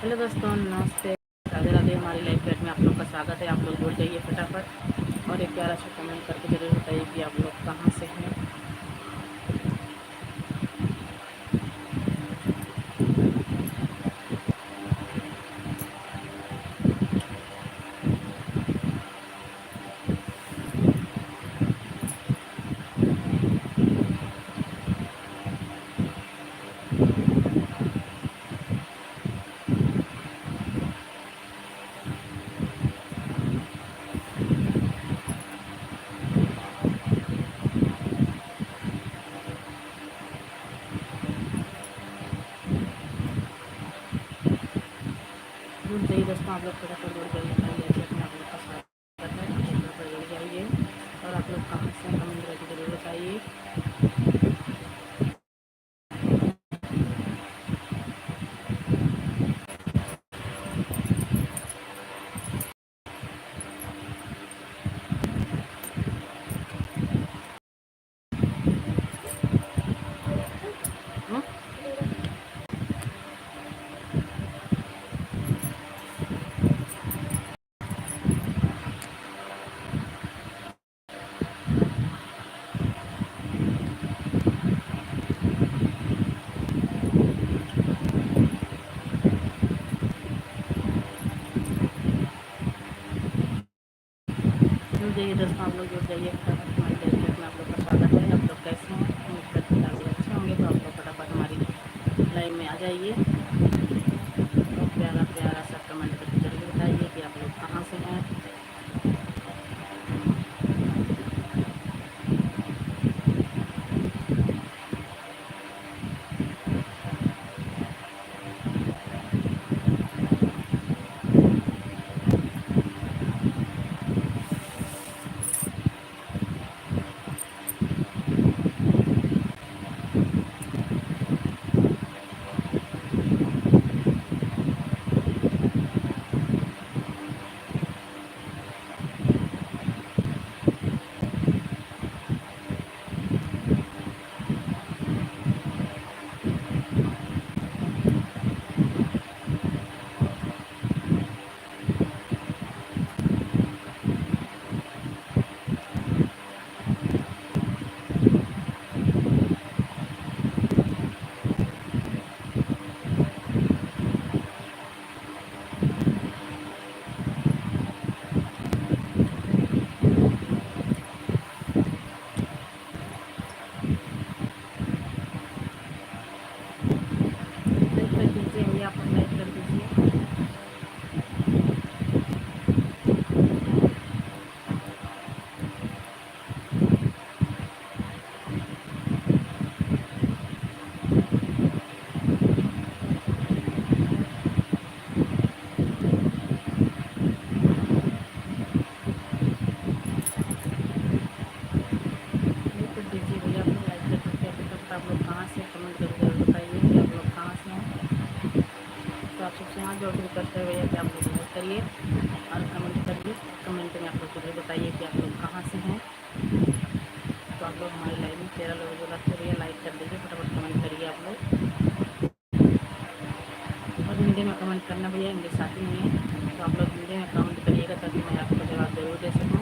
Hello दोस्तों, नमस्ते, राधे राधे। हमारी लाइव चैट में आप लोग का स्वागत है। आप लोग जुड़ जाइए फटाफट और एक प्यारा सा कमेंट करके ज़रूर बताइए कि आप लोग कहाँ से हैं। जुड़ जाइए दोस्तों, आप लोग फटाफट जुड़ जाइए। हमारी लाइव चैट में आप लोग का स्वागत है। आप लोग फटाफट जुड़ जाइए और आप लोग कहाँ से हैं कमेंट करके ज़रूर बताइए। हम्म? जुड़ जाइए दोस्तों, आप लोग जुड़ जाइए फटाफट। हमारी लाइव चैट में आप लोग का स्वागत है। आप लोग कैसे हैं? उम्मीद करते हैं काफ़ी अच्छे होंगे। तो आप लोग फटाफट हमारी लाइव में आ जाइए और प्यारा प्यारा सा कमेंट करके ज़रूर बताइए कि आप लोग कहाँ से हैं। लाइक कर दीजिए या आप लाइक कर दीजिए। लाइक कर दीजिए भैया, अपने लाइक कर दीजिए। अभी तक आप लोग कहाँ से कमेंट करके ज़रूर बताइए कि आप लोग कहाँ से हैं। तो आप सबसे हाथ जोड़ के रिक्वेस्ट है भैया कि आप लोग लाइक करिए और कमेंट करिए। कमेंट में आप लोग ज़रूर बताइए कि आप लोग कहाँ से हैं। तो आप लोग हमारी लाइव में 13 लोग जो लगते भैया लाइक कर दीजिए, फटाफट कमेंट करिए आप लोग। और हिंदी में कमेंट करना भैया, इंग्लिश आती नहीं है। तो आप लोग हिंदी में कमेंट करिएगा ताकि मैं आपको जवाब ज़रूर दे सकूँ।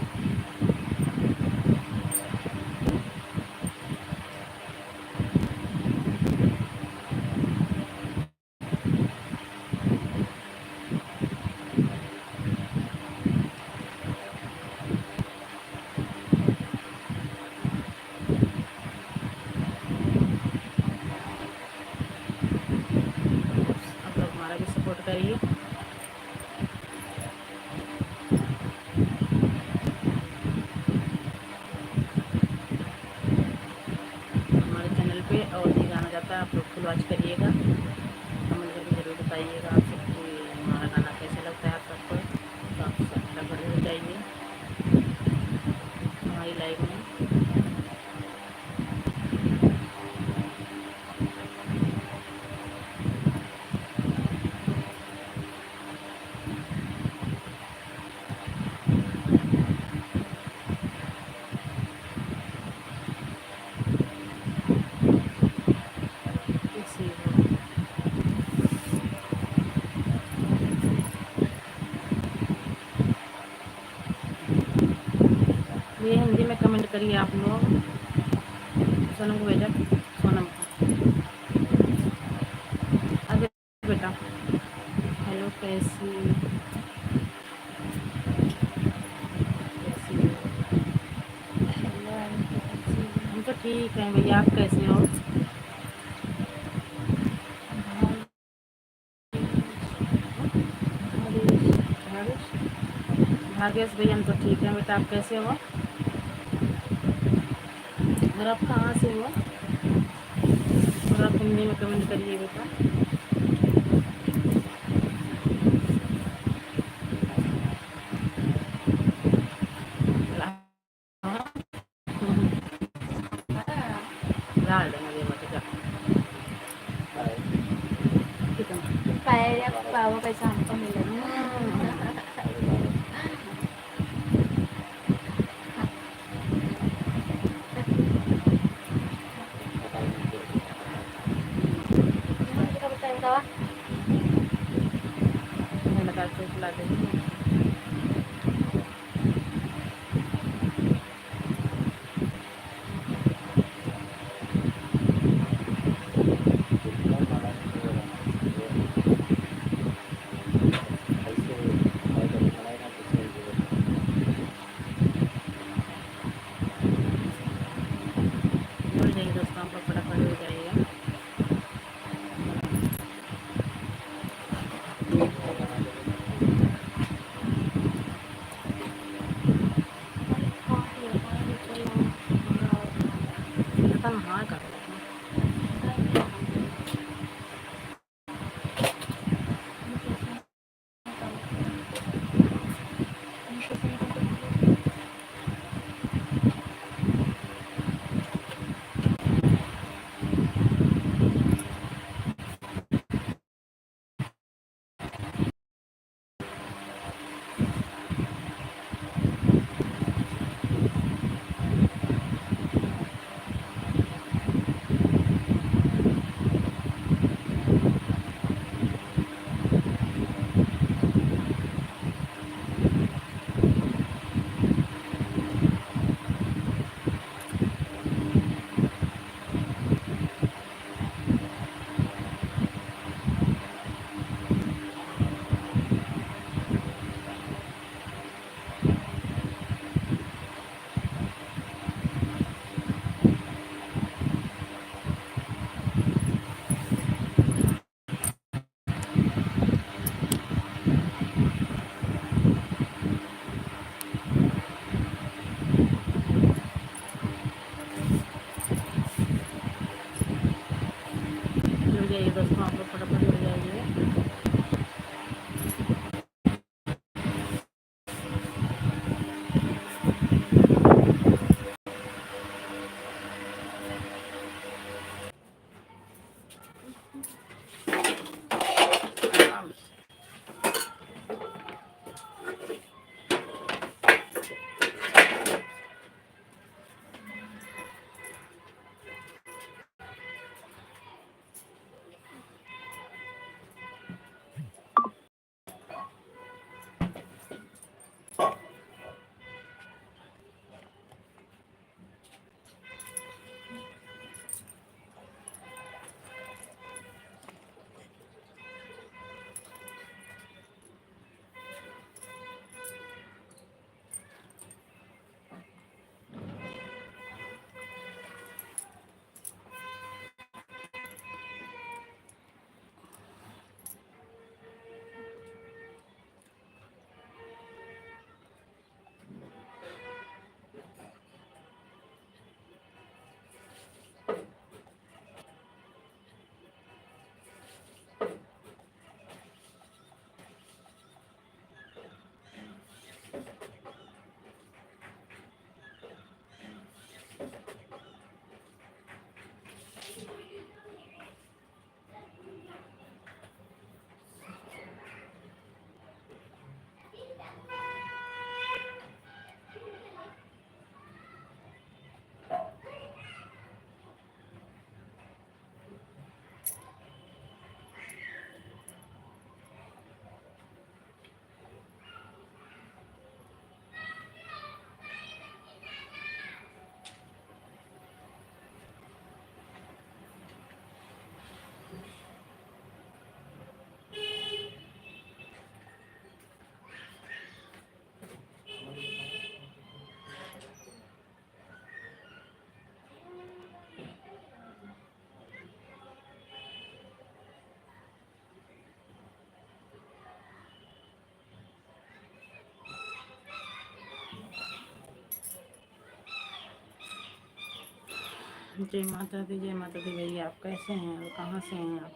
आप लोग हमारा भी सपोर्ट करिए। हमारे चैनल पे और भी गाना जाता है, आप लोग फुल वॉच करिएगा। कमेंट करके ज़रूर बताइएगा आप सबको हमारा गाना कैसा लगता है आप सबको। तो आप सब फटाफट हो जाइए हमारी लाइव में। चलिए हिंदी में कमेंट करिए आप लोग। सोनम को भेजा, सोनम को। अरे बेटा हेलो, कैसी कैसी हो? हम तो ठीक हैं भैया, आप कैसे हो? भाग्यश भैया हम तो ठीक हैं बेटा, आप कैसे हो? और आप कहाँ से हो? और आप हिंदी में कमेंट करिए बेटा। Kaya bawa kay Sampa nila. Hindi ka ba tayo tawa? लगा के खिला देंगे। जाइए दोस्तों, आप लोग फटाफट हो जाइएगा। पता नहा कर जय माता दी भैया, आप कैसे हैं और कहाँ से हैं आप?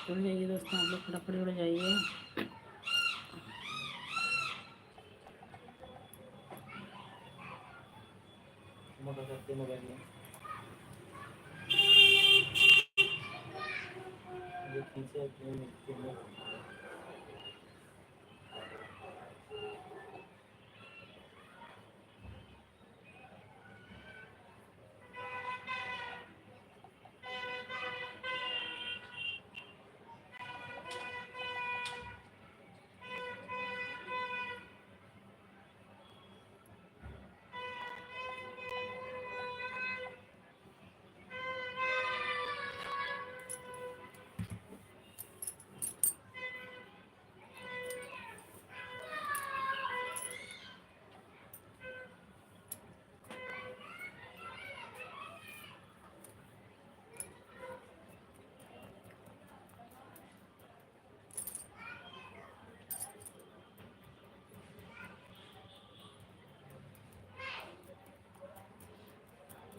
जुड़ जाइए दोस्तों, आप लोग फटाफट जुड़ जाइए।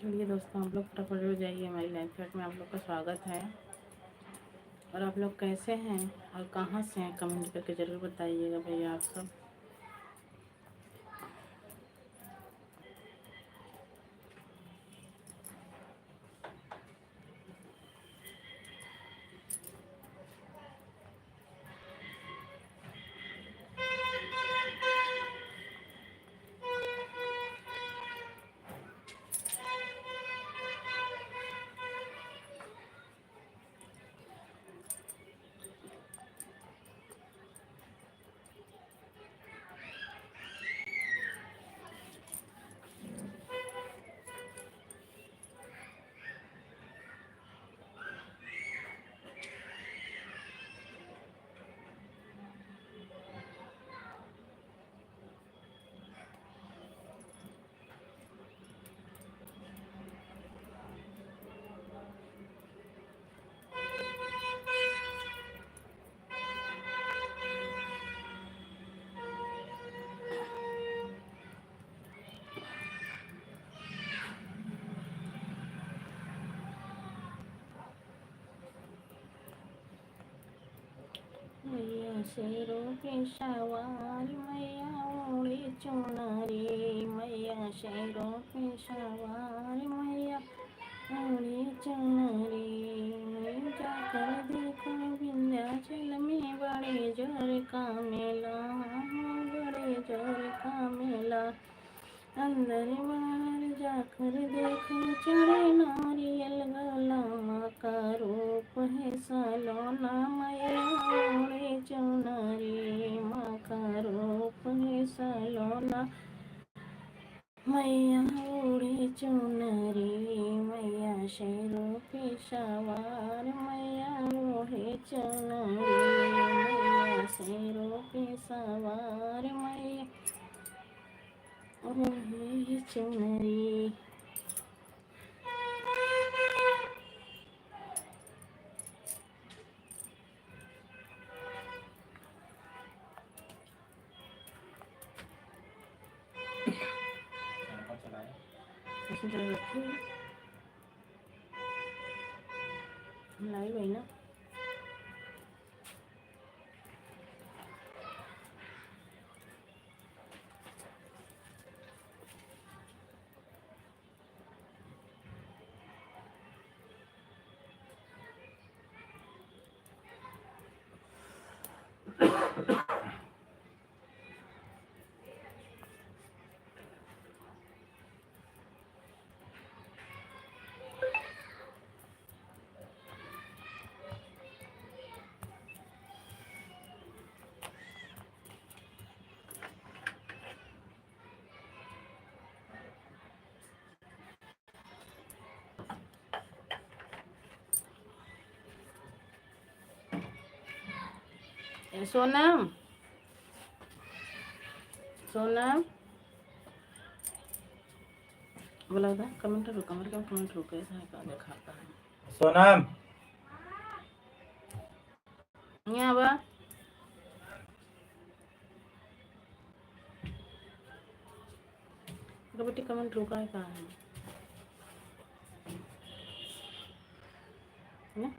चलिए दोस्तों, आप लोग फटाफट जुड़ जाइए। हमारी लाइव चैट में आप लोग का स्वागत है। और आप लोग कैसे हैं और कहाँ से हैं, कमेंट करके ज़रूर बताइएगा भैया आप सब। मैया शेरों पे सवार, मैया ओढ़े चुनरी। मैया शेरों पे सवार, मैया ओढ़े चुनरी। जाकर देखो विंध्याचल में बड़े जोर का मेला, बड़े जोर का मेला। अंदर बाहर जाकर देखो चढ़े नारियल गला। माँ का रूप है सलोना, मैया ओढ़े चुनरी। माँ का रूप है सलोना, मैया ओढ़े चुनरी। मैया शेरों पे सवार, मैया ओढ़े चुनरी। मैया शेरों पे सवार, मैया ओढ़े चुनरी। लाइव है ना। सोनम सोनम बोला था कमेंट रुक कमेंट रुक ऐसा है का दिखाता है सोनम यहाँ बा बेटी कमेंट रुका है कहाँ है ना?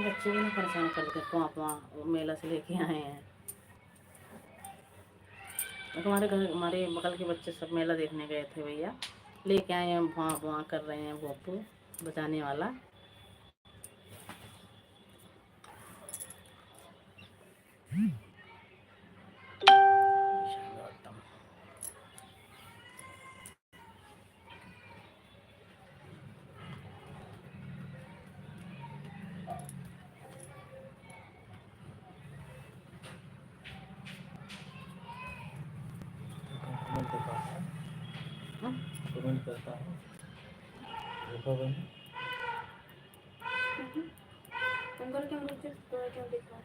बच्चे भी ना परेशान कर देते वहाँ मेला से लेके आए हैं तो हमारे घर हमारे बगल के बच्चे सब मेला देखने गए थे भैया लेके आए हैं वहाँ वहाँ कर रहे हैं भोपू बजाने वाला कमेंट करता है देखो बहन अंकल क्या मुझे तो क्या देखा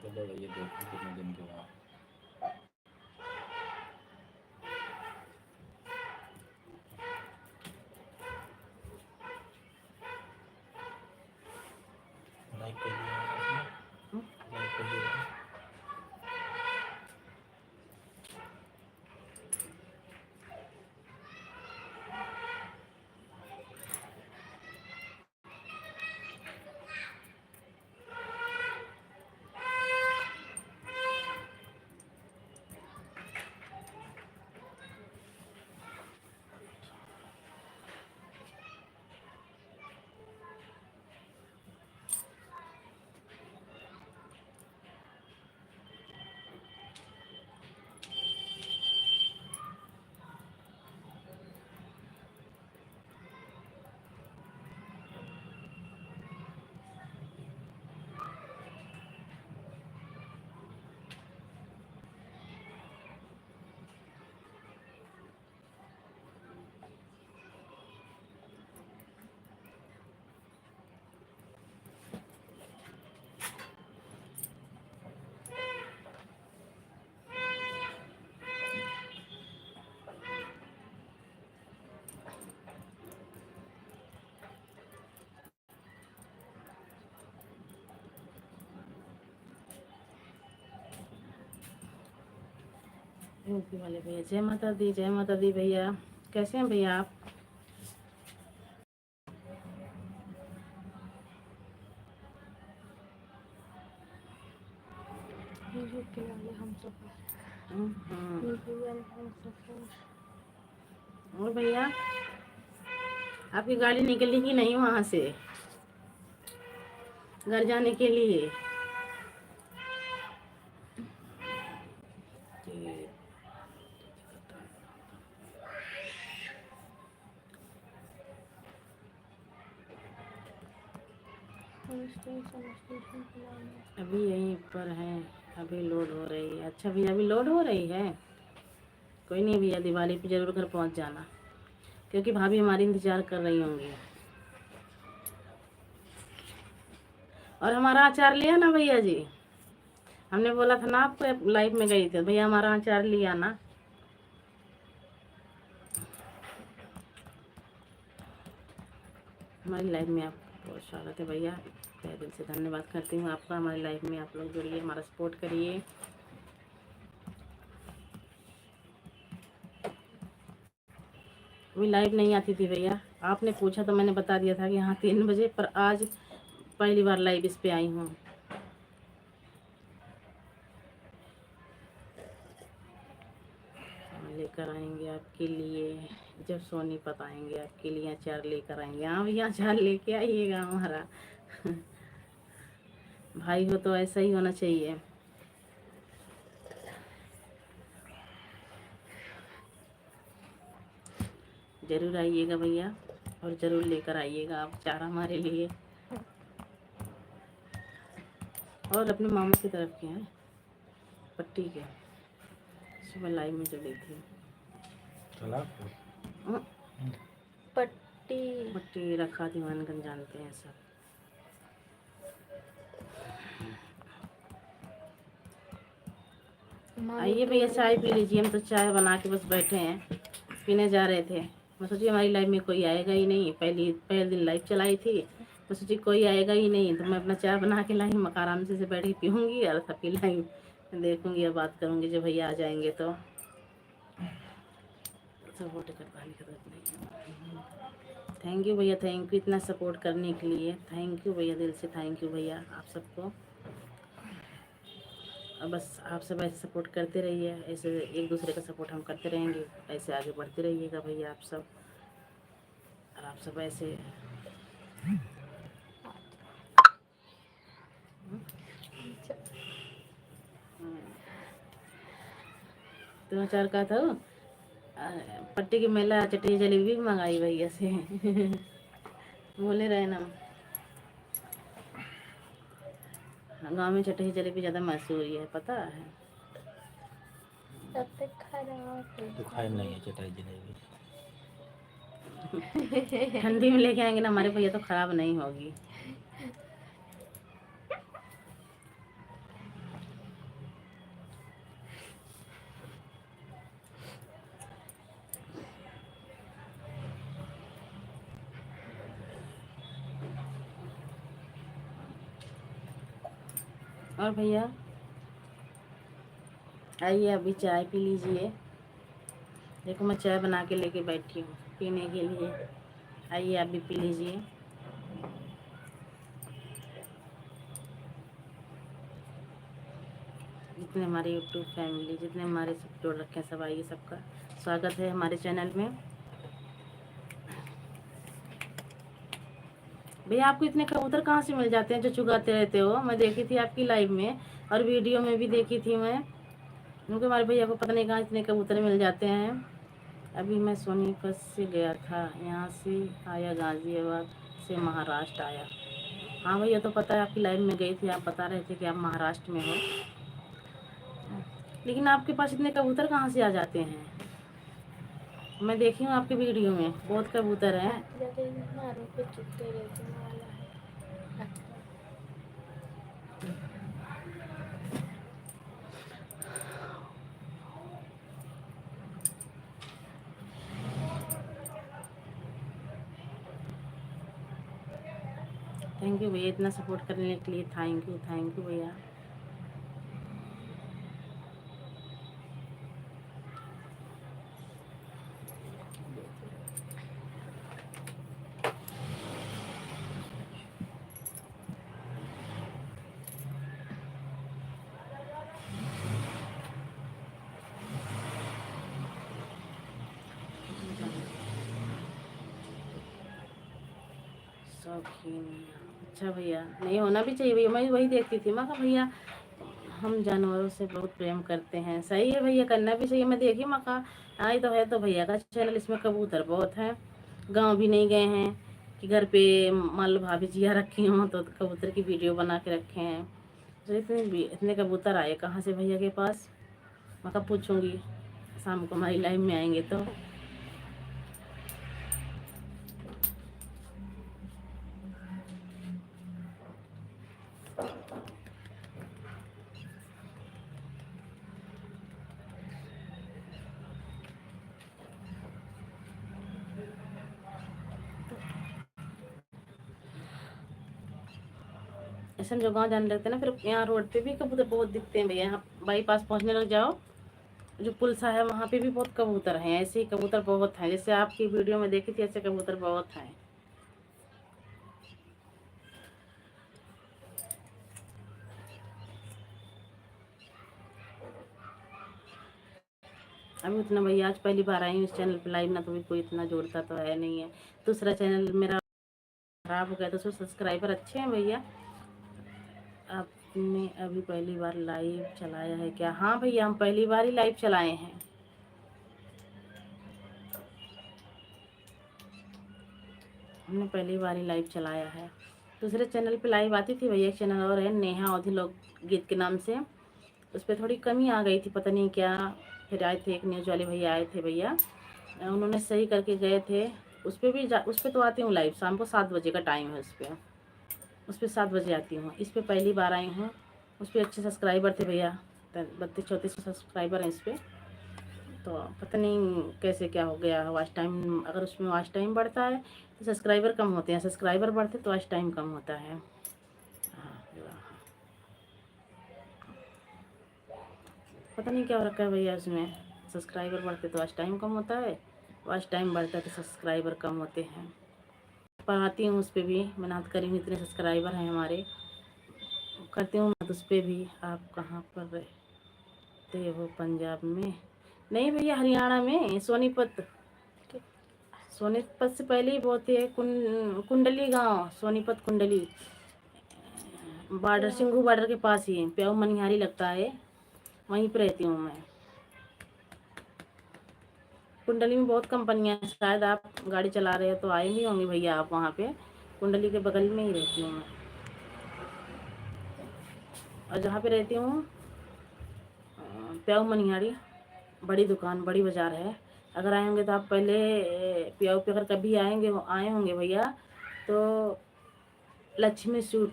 ये देखो कितने दिन के बाद लाइक करिए लाइक करिए यूपी वाले भैया जय माता दी भैया कैसे हैं भैया आप यूपी वाले हम सब हम्म। यूपी वाले हम सब और भैया आपकी गाड़ी निकली कि नहीं वहाँ से घर जाने के लिए अभी यहीं पर हैं अभी लोड हो रही है अच्छा भैया अभी लोड हो रही है कोई नहीं भैया दिवाली पे ज़रूर घर पहुँच जाना क्योंकि भाभी हमारी इंतज़ार कर रही होंगी और हमारा अचार लिया ना भैया जी हमने बोला था ना आपको लाइव में गई थी भैया हमारा अचार लिया ना हमारी लाइफ में आपका बहुत स्वागत है भैया। तहे दिल से धन्यवाद करती हूँ आपका। हमारी लाइफ में आप लोग जुड़िए, हमारा सपोर्ट करिए। अभी लाइव नहीं आती थी भैया, आपने पूछा तो मैंने बता दिया था कि हाँ 3 बजे, पर आज पहली बार लाइव इस पे आई हूँ। लेकर आएंगे आपके लिए, जब सोनीपत आएंगे आपके लिए अचार लेकर आएंगे। हाँ भैया अचार लेके आइएगा हमारा। भाई हो तो ऐसा ही होना चाहिए। ज़रूर आइएगा भैया, और ज़रूर लेकर आइएगा आप अचार हमारे लिए। और अपने मामा की तरफ के हैं, पट्टी के, सुबह लाइव में जुड़ी थी। पट्टी पट्टी रखा दीवानगंज जानते हैं सब। आइए भैया चाय पी लीजिए। हम तो चाय बना के बस बैठे हैं, पीने जा रहे थे। मैं सोची हमारी लाइफ में कोई आएगा ही नहीं, पहले दिन लाइव चलाई थी, मैं सोची कोई आएगा ही नहीं, तो मैं अपना चाय बना के लाई, मैं आराम से बैठ के पीऊँगी और सबकी लाइव देखूँगी और बात करूँगी जब भैया आ जाएंगे तो। सपोर्ट कर पाने की जरूरत नहीं। थैंक यू भैया, थैंक यू इतना सपोर्ट करने के लिए। थैंक यू भैया, दिल से थैंक यू भैया आप सबको। और बस आप सब ऐसे सपोर्ट करते रहिए, ऐसे एक दूसरे का सपोर्ट हम करते रहेंगे, ऐसे आगे बढ़ते रहिएगा भैया आप सब। और आप सब ऐसे तो चार का था पट्टी की मेला चटनी जलेबी भी मंगाई भैया से। बोले रहे ना, गांव में चटनी जलेबी ज़्यादा मशहूर है, पता है। तो खाए नहीं है चटाई जलेबी। ठंडी में लेके आएंगे ना हमारे भैया तो खराब नहीं होगी। और भैया आइए अभी चाय पी लीजिए। देखो मैं चाय बना के लेके बैठी हूँ पीने के लिए, आइए आप भी पी लीजिए। जितने हमारे यूट्यूब फैमिली, जितने हमारे सब जोड़ रखे हैं, सब आइए, सबका स्वागत है हमारे चैनल में। भैया आपको इतने कबूतर कहाँ से मिल जाते हैं जो चुगाते रहते हो? मैं देखी थी आपकी लाइव में और वीडियो में भी देखी थी मैं, क्योंकि हमारे भैया को पता नहीं कहाँ इतने कबूतर मिल जाते हैं। अभी मैं सोनीपत से गया था, यहाँ से आया गाज़ियाबाद से महाराष्ट्र आया। हाँ भैया तो पता है, आपकी लाइव में गई थी, आप बता रहे थे कि आप महाराष्ट्र में हो, लेकिन आपके पास इतने कबूतर कहाँ से आ जाते हैं? मैं देखी हूँ आपके वीडियो में बहुत कबूतर हैं। थैंक यू भैया इतना सपोर्ट करने के लिए, थैंक यू भैया। शौकीन, अच्छा भैया, नहीं होना भी चाहिए भैया। मैं वही देखती थी, मैं कहा भैया हम जानवरों से बहुत प्रेम करते हैं। सही है भैया, करना भी चाहिए। मैं देखी, मैं कहा आई तो है तो भैया का चैनल, इसमें कबूतर बहुत हैं। गांव भी नहीं गए हैं कि घर पे मान लो भाभी जिया रखी हों तो कबूतर की वीडियो बना के रखे हैं। तो इतने कबूतर आए कहाँ से भैया के पास? मैं कहा पूछूंगी शाम को हमारी लाइव में आएंगे तो। ऐसे हम जो गाँव जाने लगते हैं ना, फिर यहाँ रोड पे भी कबूतर बहुत दिखते हैं भैया। यहाँ बाईपास पहुँचने लग जाओ, जो पुल सा है वहाँ पे भी बहुत कबूतर हैं। ऐसे ही कबूतर बहुत हैं, जैसे आपकी वीडियो में देखी थी ऐसे कबूतर बहुत हैं। अभी उतना भैया आज पहली बार आई हूँ इस चैनल पे लाइव, ना तो भी कोई इतना जोड़ता तो है नहीं है। दूसरा चैनल मेरा खराब हो गया तो उसमें सब्सक्राइबर अच्छे हैं भैया। आपने अभी पहली बार लाइव चलाया है क्या? हाँ भैया, हम पहली बार ही लाइव चलाए हैं। हमने पहली बार ही लाइव चलाया है। दूसरे चैनल पे लाइव आती थी भैया, एक चैनल और है नेहा अवधि लोक गीत के नाम से, उस पर थोड़ी कमी आ गई थी, पता नहीं क्या। फिर आए थे एक न्यूज़ वाले भैया, आए थे भैया, उन्होंने सही करके गए थे। उस पर भी उस पर तो आती हूँ लाइव, शाम को 7 बजे का टाइम है उस पर 7 बजे आती हूँ। इस पर पहली बार आई हूँ। उस पर अच्छे सब्सक्राइबर थे भैया, 32-34 सब्सक्राइबर हैं इस पर। तो पता नहीं कैसे क्या हो गया वॉच टाइम, अगर उसमें वॉच टाइम बढ़ता है तो सब्सक्राइबर कम होते हैं, सब्सक्राइबर बढ़ते तो वॉच टाइम कम होता है। हाँ, पता नहीं क्या हो रखा है भैया उसमें, सब्सक्राइबर बढ़ते तो वॉच टाइम कम होता है, वॉच टाइम बढ़ता है तो सब्सक्राइबर कम होते हैं। पढ़ाती हूँ उस पर भी, मेहनत करी हूँ, इतने सब्सक्राइबर हैं हमारे, करती हूँ मैं उस पर भी। आप कहाँ पर रहते हो? पंजाब में नहीं भैया, हरियाणा में सोनीपत। सोनीपत से पहले ही बहुत है कुंडली गांव, सोनीपत कुंडली बॉर्डर, सिंघू बॉर्डर के पास ही है, प्याऊ मनिहारी लगता है, वहीं पर रहती हूँ मैं। कुंडली में बहुत कंपनियां हैं, शायद आप गाड़ी चला रहे हो तो आए भी होंगे भैया आप वहाँ पे। कुंडली के बगल में ही रहती हूँ मैं। और जहाँ पे रहती हूँ प्याऊ मनिहारी, बड़ी दुकान, बड़ी बाज़ार है। अगर आए होंगे तो आप पहले प्याऊ पे अगर कभी आए होंगे भैया तो लक्ष्मी स्वीट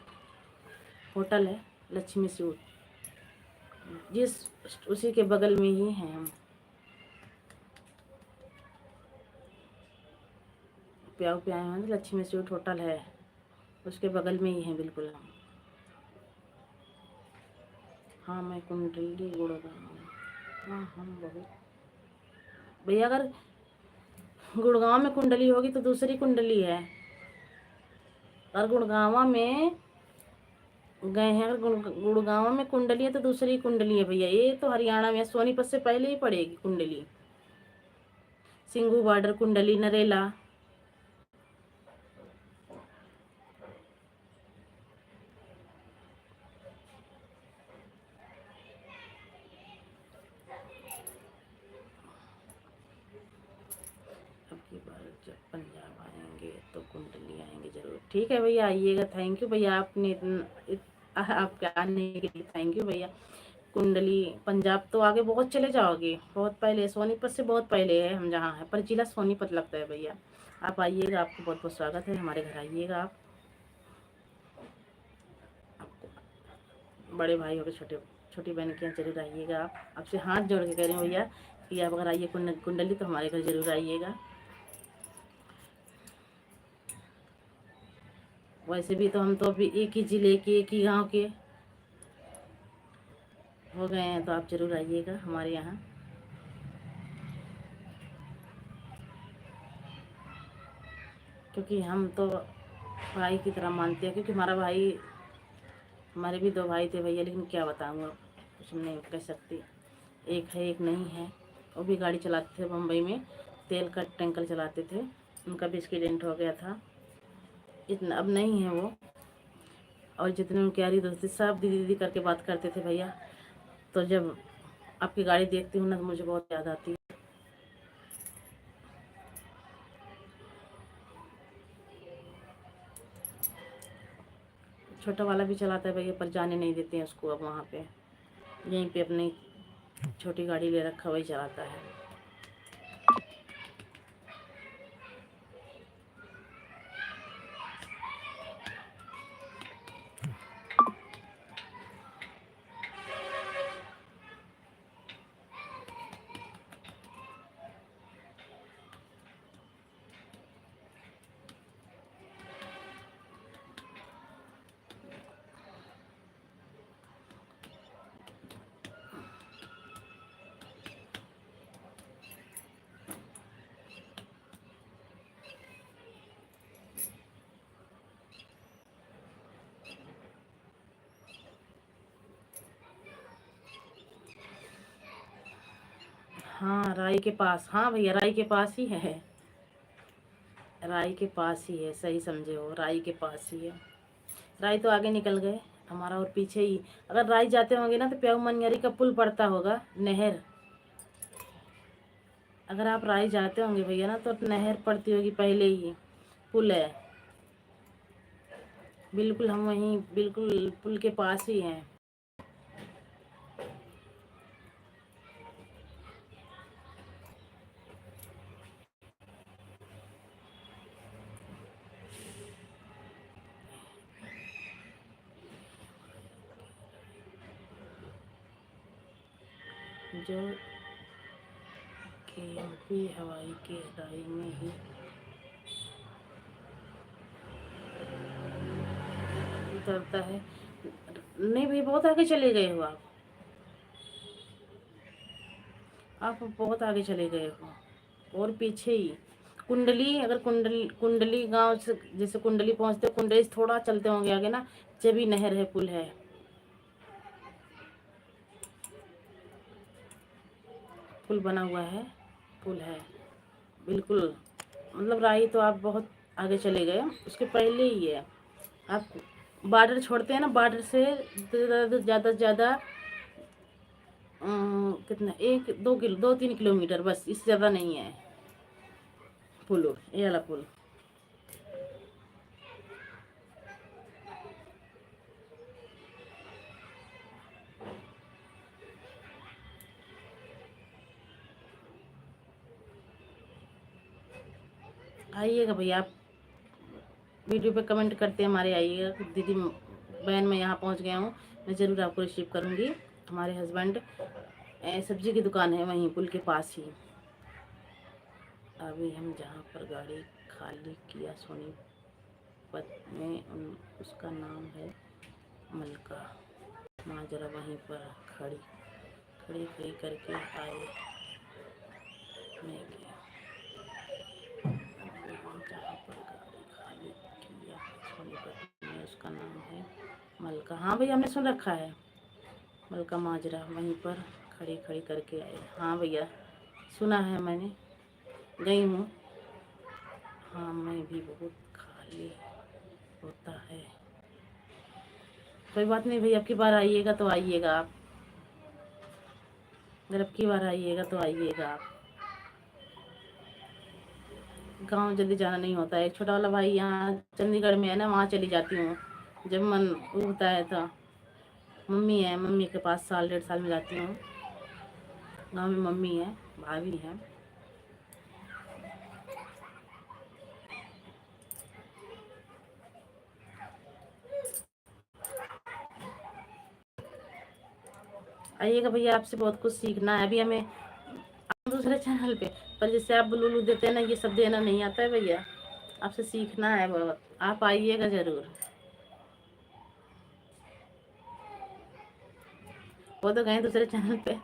होटल है, लक्ष्मी स्वीट, जिस उसी के बगल में ही हैं हम। प्याऊ पे आए हैं तो लक्ष्मी स्वीट होटल है, उसके बगल में ही है बिल्कुल हम। हाँ मैं कुंडली गुड़गांव। हाँ हम बहुत भैया, अगर गुड़गांव में कुंडली होगी तो दूसरी कुंडली है। अगर गुड़गांव में गए हैं, अगर गुड़गांव में कुंडली है तो दूसरी कुंडली है भैया। ये तो हरियाणा में, सोनीपत से पहले ही पड़ेगी कुंडली, सिंघू बॉर्डर कुंडली नरेला। अब की बार जब पंजाब आएंगे तो कुंडली आएंगे जरूर। ठीक है भैया, आइएगा। थैंक यू भैया, आपने आपके आने के लिए थैंक यू भैया। कुंडली पंजाब तो आगे बहुत चले जाओगे, बहुत पहले, सोनीपत से बहुत पहले है हम जहाँ हैं, पर जिला सोनीपत लगता है भैया। आप आइएगा, आपको बहुत बहुत स्वागत है, हमारे घर आइएगा आप। आपको बड़े भाई हो गए, छोटी बहन के यहाँ जरूर आइएगा आप। आपसे हाथ जोड़ के कह रहे हैं भैया कि आप अगर आइए कुंडली तो हमारे घर जरूर आइएगा। वैसे भी तो हम तो अभी एक ही जिले के, एक ही गांव के हो गए हैं, तो आप जरूर आइएगा हमारे यहाँ। क्योंकि हम तो भाई की तरह मानते हैं, क्योंकि हमारा भाई, हमारे भी 2 भाई थे भैया, लेकिन क्या बताऊँ अब, कुछ नहीं कह सकती। एक है एक नहीं है। वो भी गाड़ी चलाते थे मुंबई में, तेल का टैंकर चलाते थे, उनका भी एक्सीडेंट हो गया था। इतना अब नहीं है वो। और जितने उनके यारी दोस्ती सब दीदी दीदी करके बात करते थे भैया। तो जब आपकी गाड़ी देखती हूँ ना तो मुझे बहुत याद आती है। छोटा वाला भी चलाता है भैया, पर जाने नहीं देते हैं उसको अब वहाँ पे। यहीं पे अपनी छोटी गाड़ी ले रखा, वही चलाता है। हाँ राई के पास, हाँ भैया राई के पास ही है, राई के पास ही है, सही समझे हो, राई के पास ही है। राई तो आगे निकल गए हमारा, और पीछे ही अगर राई जाते होंगे ना तो प्याऊ मनगरी का पुल पड़ता होगा, नहर। अगर आप राई जाते होंगे भैया ना तो नहर पड़ती होगी पहले ही, पुल है बिल्कुल, हम वहीं बिल्कुल पुल के पास ही हैं। जो केएमपी हवाई के राई में ही उतरता है। नहीं भैया बहुत आगे चले गए हो आप बहुत आगे चले गए हो, और पीछे ही कुंडली, अगर कुंडली गांव से जैसे कुंडली पहुंचते, कुंडली से थोड़ा चलते होंगे आगे ना, जब भी नहर है, पुल है, पुल बना हुआ है, पुल है बिल्कुल। मतलब राही तो आप बहुत आगे चले गए, उसके पहले ही है। आप बॉर्डर छोड़ते हैं ना, बॉर्डर से ज़्यादा से ज़्यादा कितना, 1-2 किलो 2-3 किलोमीटर बस, इससे ज़्यादा नहीं है पुल, ये वाला पुल। आइएगा भैया आप, वीडियो पे कमेंट करते हैं हमारे, आइएगा दीदी बहन मैं यहाँ पहुँच गया हूँ, मैं ज़रूर आपको रिसीव करूँगी। हमारे हस्बैंड सब्जी की दुकान है वहीं पुल के पास ही। अभी हम जहाँ पर गाड़ी खाली किया सोनीपत में, उसका नाम है मलका। माँ जरा वहीं पर खड़ी खड़ी खड़ी करके आए, मैं गया जहाँ पर गाड़ी खाली किया सोनीपत में, उसका नाम है मलका। हाँ भैया हमने सुन रखा है, मलका माजरा, वहीं पर खड़ी खड़ी करके आए। हाँ भैया सुना है मैंने, गई हूँ। हाँ मैं भी बहुत खाली होता है। कोई बात नहीं भैया, अब की बार आइएगा तो आइएगा आप, अगर अब की बार आइएगा तो आइएगा आप। गांव जल्दी जाना नहीं होता है, एक छोटा वाला भाई यहाँ चंडीगढ़ में है ना, वहाँ चली जाती हूँ जब मन होता है तो। मम्मी है, मम्मी के पास 1-1.5 साल में जाती हूँ। गाँव में मम्मी है, भाभी है। आइएगा भैया, आपसे बहुत कुछ सीखना है। अभी हमें दूसरे चैनल पे, पर जैसे आप ब्लू देते हैं ना, ये सब देना नहीं आता है भैया, आपसे सीखना है बहुत। आप आइएगा ज़रूर। वो तो गए दूसरे चैनल पे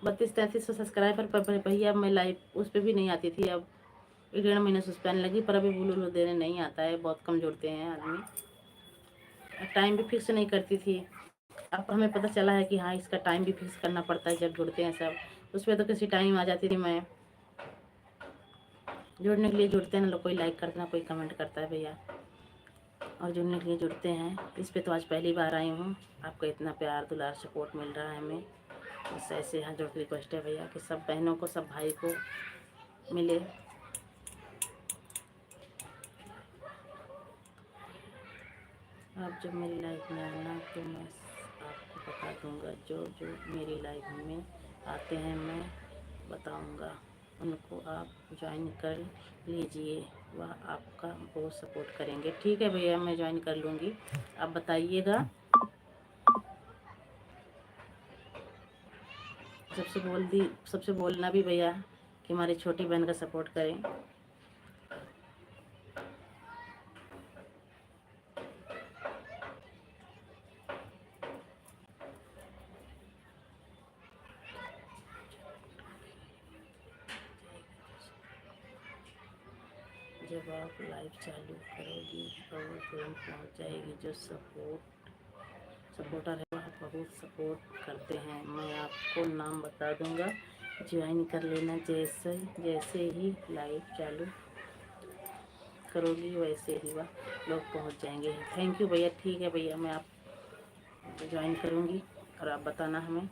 32-33 सब्सक्राइबर पर भैया, मैं लाइव उस पर भी नहीं आती थी, अब 1-1.5 महीने से उस पर आने लगी, पर अभी ब्लू देने नहीं आता है, बहुत कम जुड़ते हैं आदमी। टाइम भी फिक्स नहीं करती थी, अब हमें पता चला है कि हाँ इसका टाइम भी फिक्स करना पड़ता है जब जुड़ते हैं सब। उस पर तो किसी टाइम आ जाती थी मैं, जुड़ने के लिए जुड़ते हैं ना लोग, कोई लाइक करता है, कोई कमेंट करता है भैया, और जुड़ने के लिए जुड़ते हैं। इस पे तो आज पहली बार आई हूँ, आपका इतना प्यार दुलार सपोर्ट मिल रहा है हमें, बस ऐसे यहाँ जोड़ के रिक्वेस्ट है भैया कि सब बहनों को, सब भाई को मिले। आप जब मेरी लाइफ में आना तो मैं आपको बता दूंगा, जो जो मेरी लाइफ में आते हैं मैं बताऊंगा, उनको आप ज्वाइन कर लीजिए, वह आपका बहुत सपोर्ट करेंगे। ठीक है भैया, मैं ज्वाइन कर लूँगी, आप बताइएगा। सबसे बोलना भी भैया कि हमारी छोटी बहन का सपोर्ट करें। जब आप लाइव चालू करोगी और तुरंत पहुंच जाएगी, जो सपोर्टर है वह बहुत सपोर्ट करते हैं, मैं आपको नाम बता दूंगा, ज्वाइन कर लेना। जैसे जैसे ही लाइव चालू करोगी वैसे ही वह लोग पहुंच जाएंगे। थैंक यू भैया। ठीक है भैया, मैं आप ज्वाइन करूंगी और आप बताना हमें।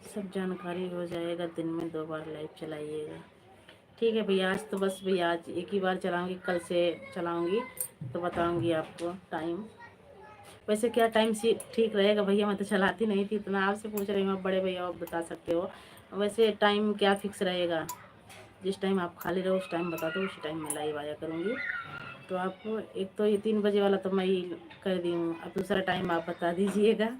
सब जानकारी हो जाएगा। दिन में 2 बार लाइव चलाइएगा। ठीक है भैया। आज तो बस भैया आज एक ही बार चलाऊंगी, कल से चलाऊंगी तो बताऊंगी आपको टाइम। वैसे क्या टाइम से ठीक रहेगा भैया? मैं तो चलाती नहीं थी इतना, आपसे पूछ रही हूँ। आप बड़े भैया आप बता सकते हो। वैसे टाइम क्या फिक्स रहेगा? जिस टाइम आप खाली रहो उस टाइम बता दो, उसी टाइम मैं लाइव आया करूँगी। तो आप एक तो ये 3 बजे वाला तो मैं ही कर दी हूँ, अब दूसरा टाइम आप बता दीजिएगा।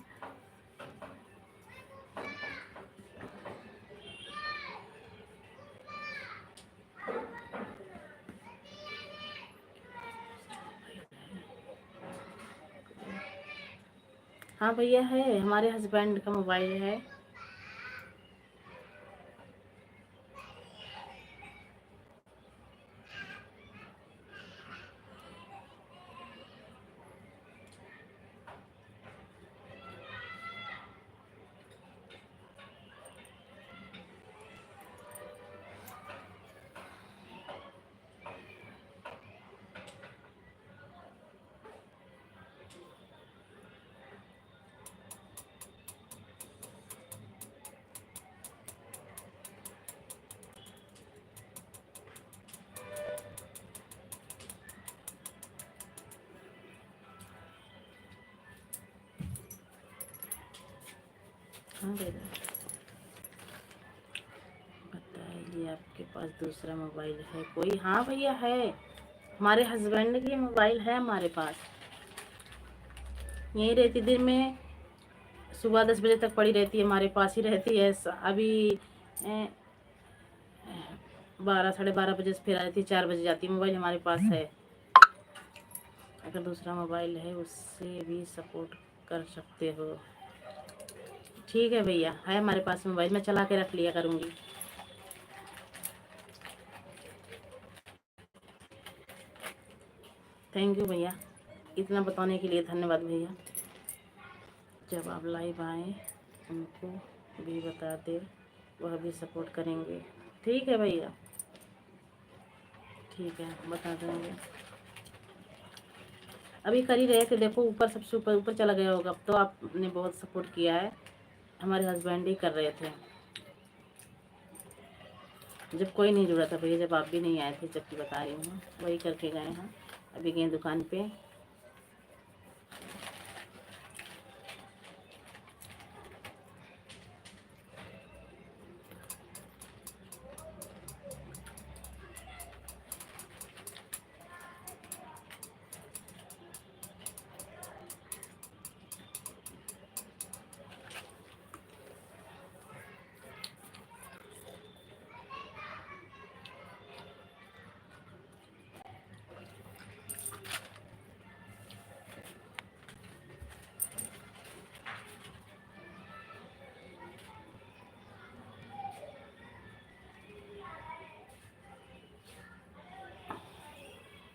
हाँ भैया है, हमारे हस्बैंड का मोबाइल है। हाँ भैया बताइए, आपके पास दूसरा मोबाइल है कोई? हाँ भैया है, हमारे हस्बैंड की मोबाइल है हमारे पास। यहीं रहती, दिन में सुबह 10 बजे तक पड़ी रहती है, हमारे पास ही रहती है। अभी 12 साढ़े 12 बजे से फिर आती है, 4 बजे जाती है। मोबाइल हमारे पास है। अगर दूसरा मोबाइल है उससे भी सपोर्ट कर सकते हो। ठीक है भैया, है हमारे पास मोबाइल, मैं चला के रख लिया करूँगी। थैंक यू भैया, इतना बताने के लिए धन्यवाद भैया। जब आप लाइव आए उनको भी बता दे, वह भी सपोर्ट करेंगे। ठीक है भैया, ठीक है बता देंगे। अभी कर ही रहे थे, देखो ऊपर सबसे ऊपर ऊपर चला गया होगा। अब तो आपने बहुत सपोर्ट किया है। हमारे हस्बैंड ही कर रहे थे जब कोई नहीं जुड़ा था भैया, जब आप भी नहीं आए थे, जबकि बता रही हूँ वही करके गए हैं। अभी गए दुकान पे।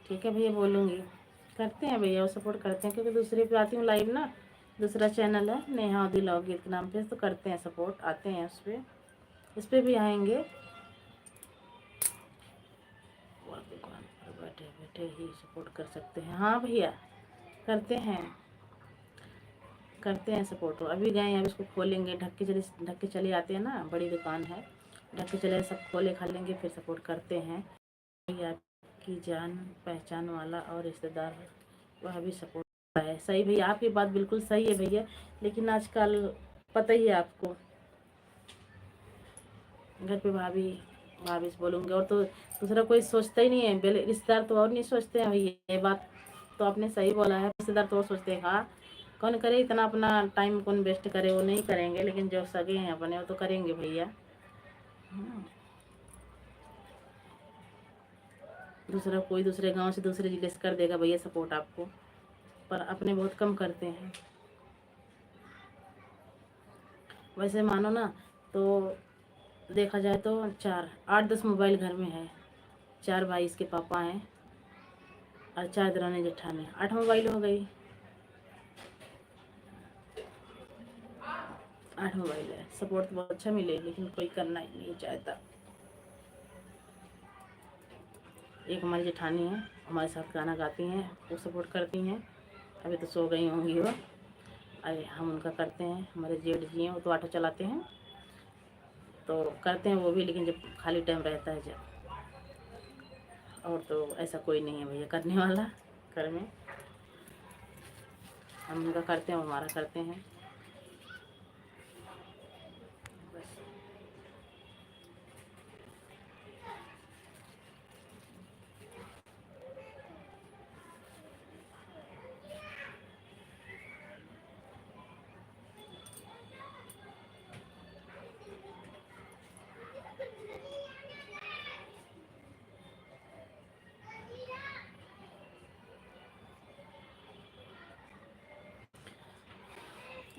ठीक है भैया, बोलूँगी। करते हैं भैया, वो सपोर्ट करते हैं, क्योंकि दूसरे पे आती हूँ लाइव ना। दूसरा चैनल है नेहा दिलौगी के नाम पे, तो करते हैं सपोर्ट, आते हैं उस पर, इस पर भी आएंगे। वो दुकान पर बैठे बैठे ही सपोर्ट कर सकते हैं। हाँ भैया करते हैं, करते हैं सपोर्ट। अभी गए हैं, अब इसको खोलेंगे। ढक के चले आते हैं ना, बड़ी दुकान है, ढक के चले, सब खोले खा लेंगे, फिर सपोर्ट करते हैं। भैया की जान पहचान वाला और रिश्तेदार है, वह भी सपोर्ट है। सही भैया, आपकी बात बिल्कुल सही है भैया। लेकिन आजकल पता ही है आपको, घर पे भाभी भाभी से बोलूँगी और तो दूसरा कोई सोचता ही नहीं है। रिश्तेदार तो और नहीं सोचते हैं भैया, ये बात तो आपने सही बोला है। रिश्तेदार तो और सोचते हैं, हाँ कौन करे इतना, अपना टाइम कौन वेस्ट करे, वो नहीं करेंगे। लेकिन जो सगे हैं अपने वो तो करेंगे भैया। दूसरा कोई दूसरे गांव से दूसरे जिले से कर देगा भैया सपोर्ट आपको, पर अपने बहुत कम करते हैं। वैसे मानो ना तो देखा जाए तो 4 8 10 मोबाइल घर में है। 4 भाई इसके पापा हैं और 4 दरानी जेठानी, 8 मोबाइल हो गई। 8 मोबाइल है। सपोर्ट तो बहुत अच्छा मिले लेकिन कोई करना ही नहीं चाहता। एक हमारी जेठानी है, हमारे साथ गाना गाती हैं, वो सपोर्ट करती हैं। अभी तो सो गई होंगी वो, अरे हम उनका करते हैं। हमारे जेठ जी हैं, वो तो ऑटो चलाते हैं तो करते हैं वो भी, लेकिन जब खाली टाइम रहता है जब, और तो ऐसा कोई नहीं है भैया करने वाला घर में। हम उनका करते हैं, वो हमारा करते हैं बस।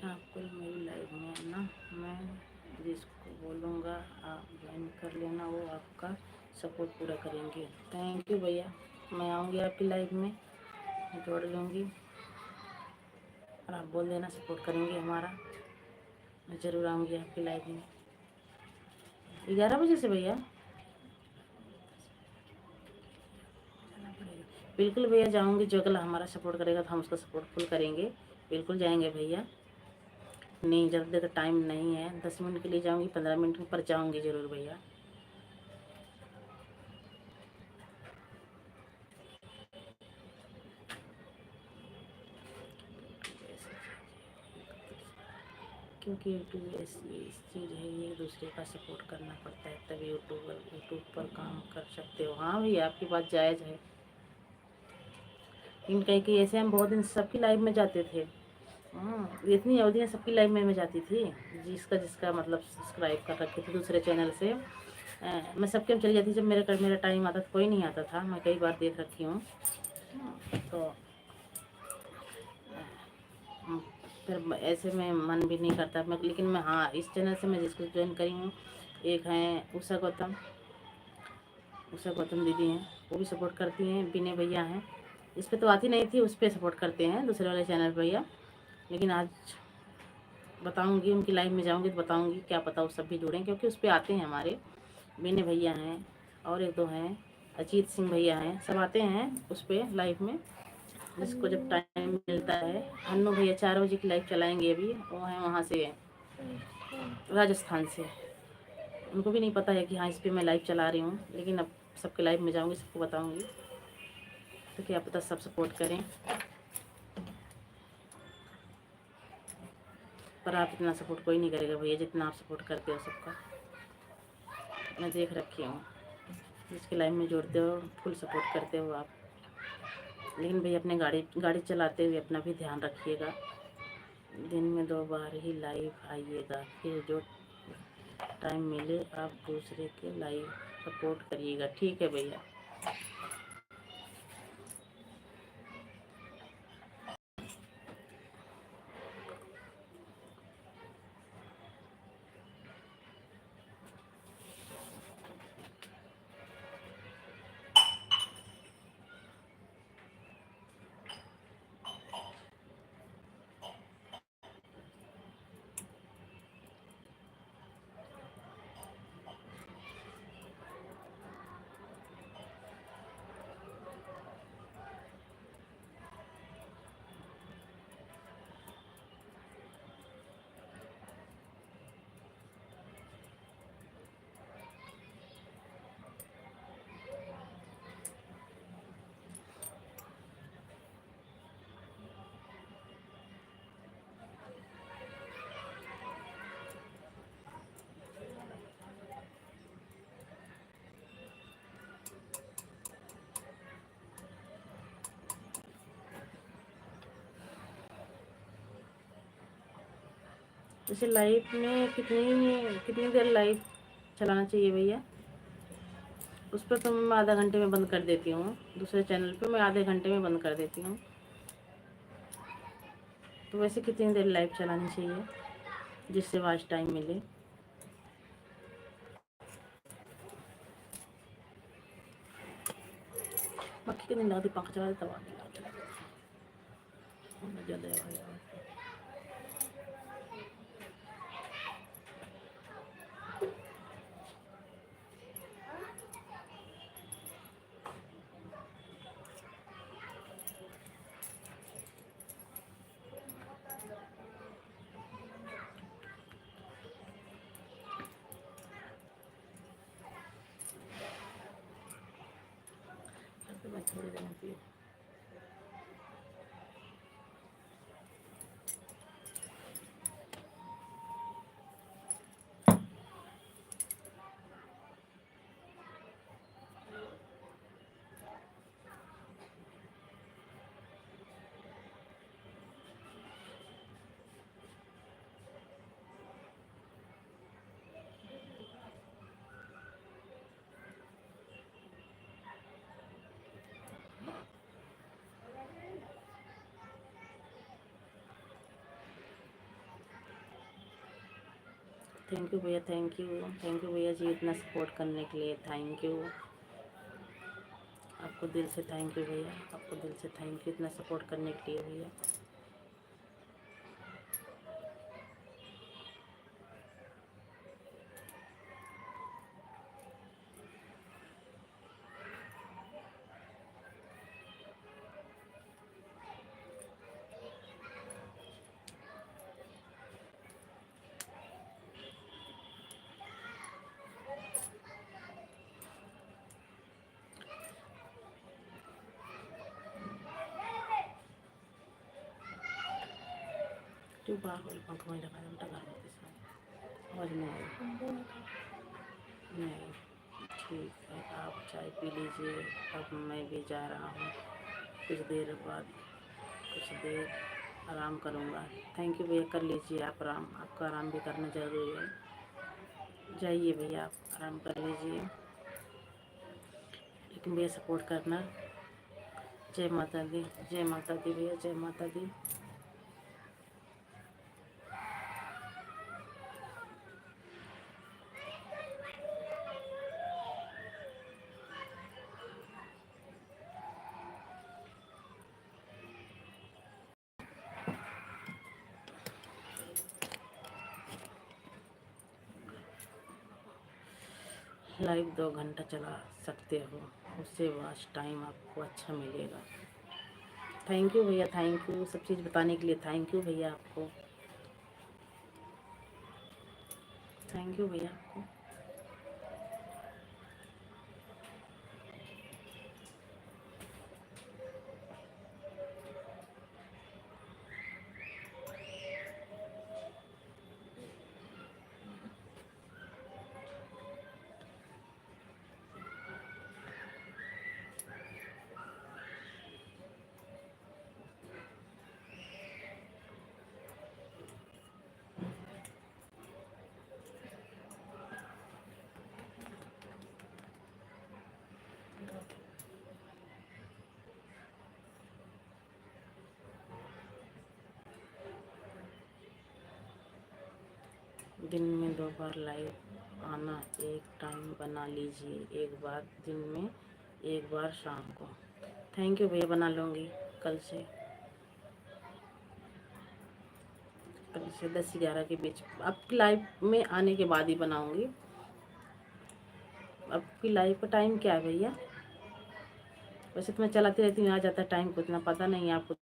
आपको मेरी लाइफ में ना, मैं जिसको बोलूँगा आप ज्वाइन कर लेना, वो आपका सपोर्ट पूरा करेंगे। थैंक यू भैया, मैं आऊँगी आपकी लाइफ में, जोड़ लूँगी और आप बोल देना सपोर्ट करेंगे हमारा। मैं ज़रूर आऊँगी आपकी लाइफ में 11 बजे से भैया। बिल्कुल भैया जाऊँगी, जो अगला हमारा सपोर्ट करेगा तो हम उसका सपोर्ट फुल करेंगे। बिल्कुल जाएंगे भैया, नहीं जब तक टाइम नहीं है 10 मिनट के लिए जाऊँगी, 15 मिनट पर जाऊँगी ज़रूर भैया। क्योंकि यूट्यूब ऐसी चीज़ है, ये दूसरे का सपोर्ट करना पड़ता है तभी यूट्यूब पर काम कर सकते हो। हाँ भैया आपकी बात जायज़ है, लेकिन कहीं कहीं ऐसे हम बहुत दिन सबकी लाइव में जाते थे। इतनी अवधियाँ सबकी लाइव में मैं जाती थी, जिसका जिसका मतलब सब्सक्राइब कर रखे थे दूसरे चैनल से। मैं सबके में चली जाती, जब मेरा टाइम आता था कोई नहीं आता था। मैं कई बार देख रखी हूँ। तो फिर ऐसे में मन भी नहीं करता मैं, लेकिन मैं हाँ इस चैनल से मैं जिसको ज्वाइन करी हूँ, एक हैं उषा गौतम दीदी हैं, वो भी सपोर्ट करती हैं। बिने भैया हैं, इस पे तो आती नहीं थी, उस पर सपोर्ट करते हैं दूसरे वाले चैनल भैया। लेकिन आज बताऊंगी, उनकी लाइव में जाऊंगी तो बताऊंगी, क्या पता वो सब भी जुड़ें, क्योंकि उस पर आते हैं हमारे बिने भैया हैं और एक दो हैं, अजीत सिंह भैया हैं, सब आते हैं उस पर लाइव में जिसको जब टाइम मिलता है। अन्नू भैया 4 बजे की लाइव चलाएंगे अभी, वो हैं वहाँ से राजस्थान से। उनको भी नहीं पता है कि हाँ इस पर मैं लाइव चला रही हूँ, लेकिन अब सबके लाइव में जाऊँगी, सबको बताऊँगी, तो क्या पता सब सपोर्ट करें। पर आप इतना सपोर्ट कोई नहीं करेगा भैया जितना आप सपोर्ट करते हो सबका। मैं देख रखी हूँ, जिसके लाइव में जोड़ते हो फुल सपोर्ट करते हो आप। लेकिन भैया अपने गाड़ी चलाते हुए अपना भी ध्यान रखिएगा। दिन में 2 बार ही लाइव आइएगा, फिर जो टाइम मिले आप दूसरे के लाइव सपोर्ट करिएगा। ठीक है भैया। जैसे लाइव में कितनी देर लाइव चलाना चाहिए भैया? उस पर तो मैं आधा घंटे में बंद कर देती हूँ, दूसरे चैनल पे मैं आधे घंटे में बंद कर देती हूँ। तो वैसे कितनी देर लाइव चलानी चाहिए जिससे वॉच टाइम मिले? मक्खी कितनी लगती, पंखा चला देता ज़्यादा आवाज़। मैं थोड़ी देर में पी थैंक यू भैया, थैंक यू भैया जी इतना सपोर्ट करने के लिए, थैंक यू। आपको दिल से थैंक यू भैया, आपको दिल से थैंक यू इतना सपोर्ट करने के लिए भैया। जो बाहर पंखा में लगा घंटा घर में किसान आवाज़ नहीं आई। नहीं, ठीक है, आप चाय पी लीजिए, अब मैं भी जा रहा हूँ, कुछ देर बाद कुछ देर आराम करूँगा। थैंक यू भैया, कर लीजिए आप आराम, आपका आराम भी करना ज़रूरी है। जाइए भैया, आप आराम कर लीजिए, लेकिन भैया सपोर्ट करना। जय माता दी, जय माता दी भैया, जय माता दी। लाइव 2 घंटा चला सकते हो, उससे वॉच टाइम आपको अच्छा मिलेगा। थैंक यू भैया, थैंक यू सब चीज़ बताने के लिए, थैंक यू भैया आपको, थैंक यू भैया आपको। दिन में 2 बार लाइव आना, एक टाइम बना लीजिए, एक बार दिन में, एक बार शाम को। थैंक यू भैया, बना लूँगी कल से 10-11 के बीच। आपकी लाइव में आने के बाद ही बनाऊँगी। आपकी लाइव का टाइम क्या है भैया? वैसे तो मैं चलाती रहती हूँ, आ जाता है टाइम, को इतना पता नहीं है आपको।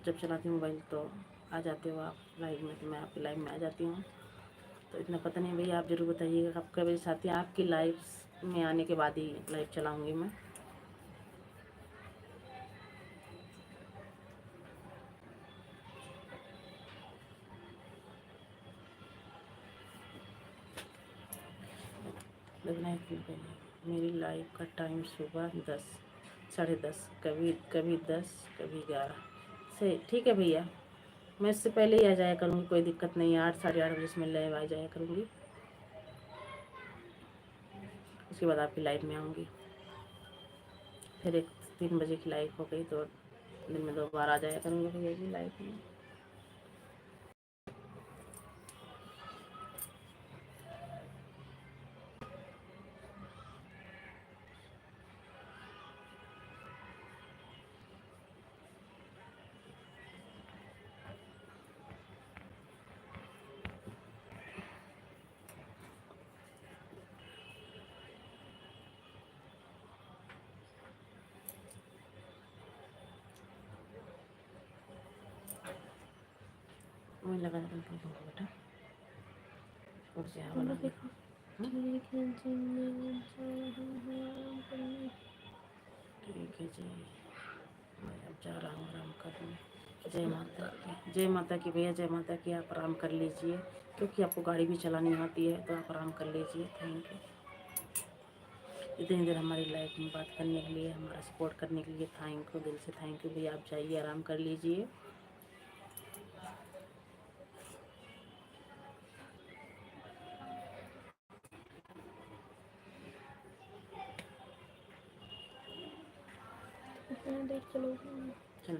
जब चलाती हूँ मोबाइल तो आ जाते हो आप लाइव में, तो मैं आपकी लाइव में आ जाती हूँ, तो इतना पता नहीं भैया। आप ज़रूर बताइएगा आप कब बजे आती हैं। आपकी लाइव में आने के बाद ही लाइव चलाऊँगी मैं। लगना है कि मेरी लाइव का टाइम सुबह 10, 10:30, कभी 10, कभी 11। सही, ठीक है भैया, मैं इससे पहले ही आ जाया करूँगी, कोई दिक्कत नहीं है। 8, 8:30 बजे से मैं लाइव आ जाया करूँगी। उसके बाद आपकी लाइव में आऊँगी। फिर एक 3 बजे की लाइव हो गई तो दिन में 2 बार आ जाया करूँगी भैया जी लाइव में। वही लगा बेटा उठ जा वाला ठीक है जी, ठीक है जी। मैं अब जा रहा हूँ आराम करने। जय माता की, जय माता की भैया, जय माता की। आप आराम कर लीजिए क्योंकि आपको गाड़ी भी चलानी आती है तो आप आराम कर लीजिए। थैंक यू इतनी देर हमारी लाइफ में बात करने के लिए, हमारा सपोर्ट करने के लिए थैंक यू, दिल से थैंक यू भैया। आप जाइए आराम कर लीजिए। कितना देर चलोगे? चल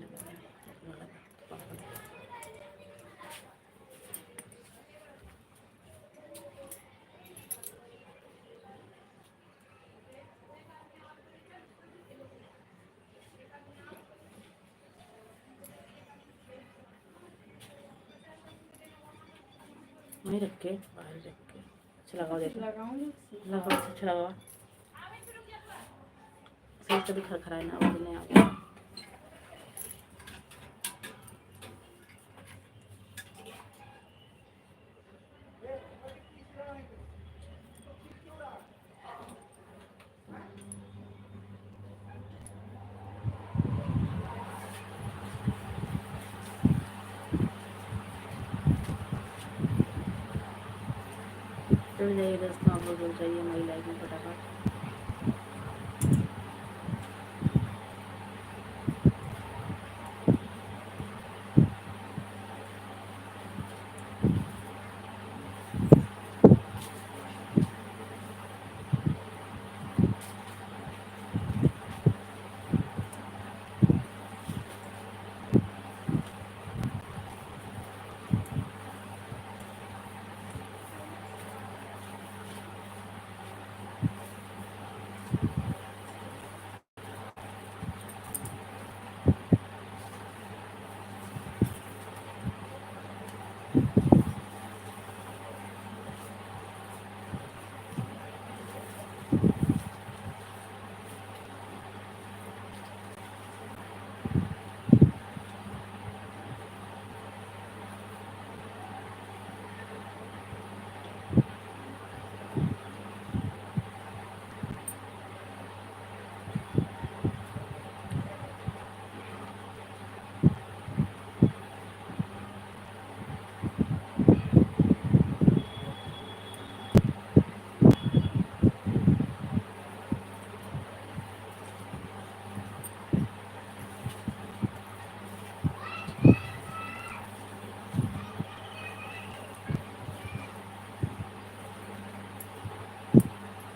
वहीं रख के बाहर रख के अच्छा लगाओ, देखो लगाओ, अच्छा लगाओ सही। कभी खरखराए ना, आवाज नहीं आती। चल जाइए दोस्तों, आप लोग जुड़ जाइए हमारी लाइफ में फटाफट।